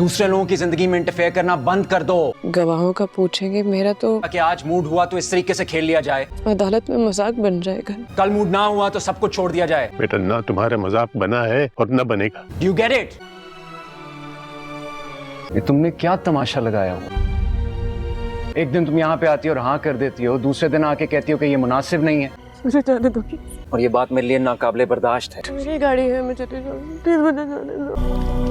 दूसरे लोगों की जिंदगी में इंटरफेयर करना बंद कर दो। गवाहों का पूछेंगे, मेरा तो कि आज मूड हुआ तो इस तरीके से खेल लिया जाए, अदालत में मजाक बन जाएगा। कल मूड ना हुआ तो सब कुछ छोड़ दिया जाए। बेटा ना तुम्हारा मजाक बना है और न बनेगा। Do you get it? ये तुमने क्या तमाशा लगाया हुआ? एक दिन तुम यहाँ पे आती हो और हाँ कर देती हो, दूसरे दिन आके कहती हो कि ये मुनासिब नहीं है। मुझे जाने दो, और ये बात मेरे लिए नाकाबिले बर्दाश्त है। मेरी गाड़ी है, मैं चली जाऊंगी, प्लीज मुझे जाने दो।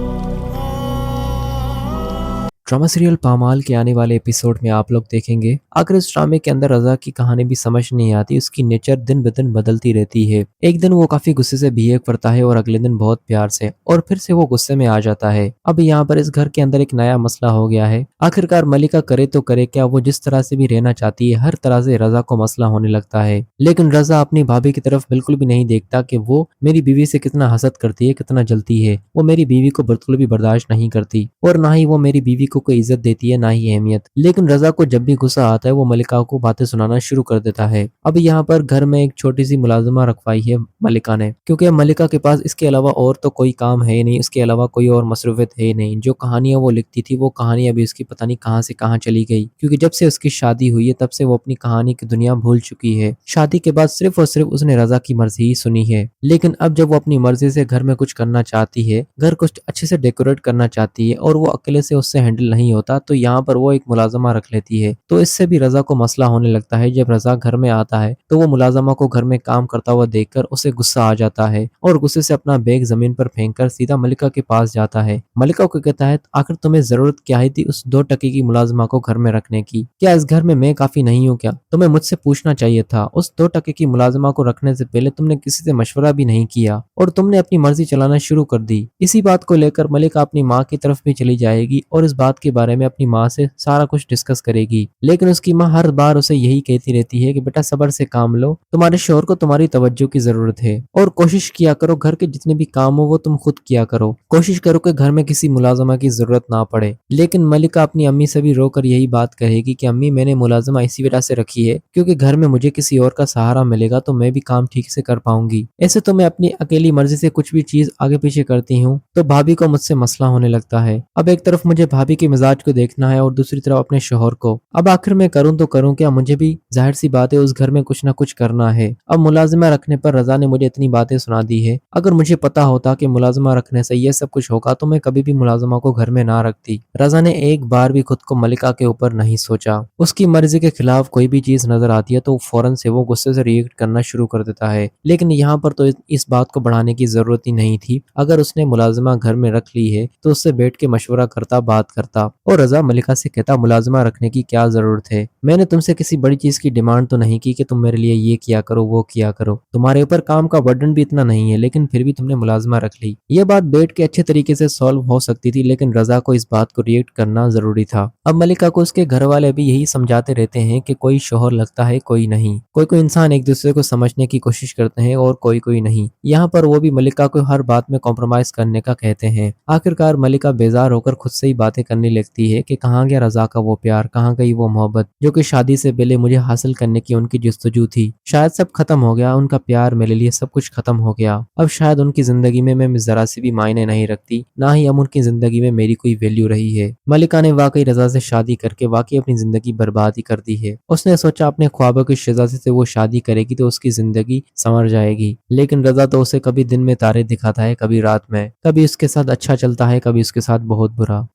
ड्रामा सीरियल पामाल के आने वाले एपिसोड में आप लोग देखेंगे आखिर इस ड्रामे के अंदर रजा की कहानी भी समझ नहीं आती, उसकी नेचर दिन ब दिन बदलती रहती है। एक दिन वो काफी गुस्से से बिहेव करता है और अगले दिन बहुत प्यार से, और फिर से वो गुस्से में आ जाता है। अब यहाँ पर इस घर के अंदर एक नया मसला हो गया है। आखिरकार मलिका करे तो करे क्या, वो जिस तरह से भी रहना चाहती है हर तरह से रजा को मसला होने लगता है। लेकिन रजा अपनी भाभी की तरफ बिल्कुल भी नहीं देखता कि वो मेरी बीवी से कितना हसद करती है, कितना जलती है। वो मेरी बीवी को बिल्कुल भी बर्दाश्त नहीं करती और ना ही वो मेरी बीवी को कोई इज्जत देती है, ना ही अहमियत। लेकिन रजा को जब भी गुस्सा आता है वो मलिका को बातें सुनाना शुरू कर देता है। अब यहाँ पर घर में एक छोटी सी मुलाजिमा रखवाई है मलिका ने, क्योंकि मलिका के पास इसके अलावा और तो कोई काम है नहीं, इसके अलावा कोई और मसरूफियत है नहीं। जो कहानियां वो लिखती थी वो कहानी अभी उसकी पता नहीं कहाँ से कहाँ चली गई, क्योंकि जब से उसकी शादी हुई है तब से वो अपनी कहानी की दुनिया भूल चुकी है। शादी के बाद सिर्फ और सिर्फ उसने रजा की मर्जी ही सुनी है। लेकिन अब जब वो अपनी मर्जी से घर में कुछ करना चाहती है, घर कुछ अच्छे से डेकोरेट करना चाहती है और वो अकेले से उससे हैंडल नहीं होता, तो यहाँ पर वो एक मुलाजमा रख लेती है। तो इससे भी रजा को मसला होने लगता है। जब रजा घर में आता है तो वो मुलाजमा को घर में काम करता हुआ देखकर उसे गुस्सा आ जाता है और गुस्से से अपना बैग जमीन पर फेंककर सीधा मलिका के पास जाता है। मलिका को कहता है, आखिर तुम्हें जरूरत क्या ही थी उस 2 टके की मुलाजमा को घर में रखने की? क्या इस घर में मैं काफी नहीं हूँ क्या? तुम्हें मुझसे पूछना चाहिए था। उस 2 टके की मुलाजमा को रखने से पहले तुमने किसी से मशवरा भी नहीं किया और तुमने अपनी मर्जी चलाना शुरू कर दी। इसी बात को लेकर मलिका अपनी माँ की तरफ भी चली जाएगी और इस बात के बारे में अपनी माँ से सारा कुछ डिस्कस करेगी। लेकिन उसकी माँ हर बार उसे यही कहती रहती है कि बेटा सब्र से काम लो, तुम्हारे शौहर को तुम्हारी तवज्जो की जरूरत है और कोशिश किया करो घर के जितने भी काम हो वो तुम खुद किया करो। कोशिश करो कि घर में किसी मुलाजमा की जरूरत ना पड़े। लेकिन मलिका अपनी अम्मी से भी रोकर यही बात कहेगी कि अम्मी मैंने मुलाजमा इसी वजह से रखी है क्योंकि घर में मुझे किसी और का सहारा मिलेगा तो मैं भी काम ठीक से कर पाऊंगी। ऐसे तो मैं अपनी अकेली मर्जी से कुछ भी चीज आगे पीछे करती हूँ तो भाभी को मुझसे मसला होने लगता है। अब एक तरफ मुझे भाभी के मिजाज को देखना है और दूसरी तरफ अपने शौहर को। अब आखिर मैं करूं तो करूं क्या? मुझे भी जाहिर सी बात है उस घर में कुछ ना कुछ करना है। अब मुलाजिमा रखने पर रजा ने मुझे इतनी बातें सुना दी है। अगर मुझे पता होता कि मुलाजिमा रखने से ये सब कुछ होगा तो मैं कभी भी मुलाजिमा को घर में ना रखती। रजा ने एक बार भी खुद को मलिका के ऊपर नहीं सोचा। उसकी मर्जी के खिलाफ कोई भी चीज नजर आती है तो फौरन से वो गुस्से से रिएक्ट करना शुरू कर देता है। लेकिन यहाँ पर तो इस बात को बढ़ाने की जरूरत ही नहीं थी। अगर उसने मुलाजिमा घर में रख ली है तो उससे बैठ के मशवरा करता, बात करता। और रजा मलिका से कहता, मुलाजिमा रखने की क्या जरूरत है? मैंने तुमसे किसी बड़ी चीज की डिमांड तो नहीं की कि तुम मेरे लिए ये किया करो वो किया करो। तुम्हारे ऊपर काम का बर्डन भी इतना नहीं है, लेकिन फिर भी तुमने मुलाजमा रख ली। ये बात बैठ के अच्छे तरीके से सॉल्व हो सकती थी, लेकिन रजा को इस बात को रिएक्ट करना जरूरी था। अब मलिका को उसके घर वाले भी यही समझाते रहते हैं कि कोई शोहर लगता है कोई नहीं, कोई कोई इंसान एक दूसरे को समझने की कोशिश करते हैं और कोई कोई नहीं। यहाँ पर वो भी मलिका को हर बात में कॉम्प्रोमाइज करने का कहते हैं। आखिरकार मलिका बेजार होकर खुद से ही बातें करने लगती है कि कहाँ गया रजा का वो प्यार, कहाँ गई वो मोहब्बत जो कि शादी से पहले मुझे हासिल करने की उनकी जस्तजू थी। शायद सब खत्म हो गया, उनका प्यार मेरे लिए सब कुछ खत्म हो गया। अब शायद उनकी जिंदगी में मैं जरा सी भी मायने नहीं रखती, ना ही अब उनकी जिंदगी में मेरी कोई वैल्यू रही है। मलिका ने वाकई रजा से शादी करके वाकई अपनी जिंदगी बर्बाद ही कर दी है। उसने सोचा अपने ख्वाबों की शहजादी से वो शादी करेगी तो उसकी जिंदगी संवर जाएगी, लेकिन रजा तो उसे कभी दिन में तारे दिखाता है, कभी रात में, कभी उसके साथ अच्छा चलता है, कभी उसके साथ बहुत बुरा।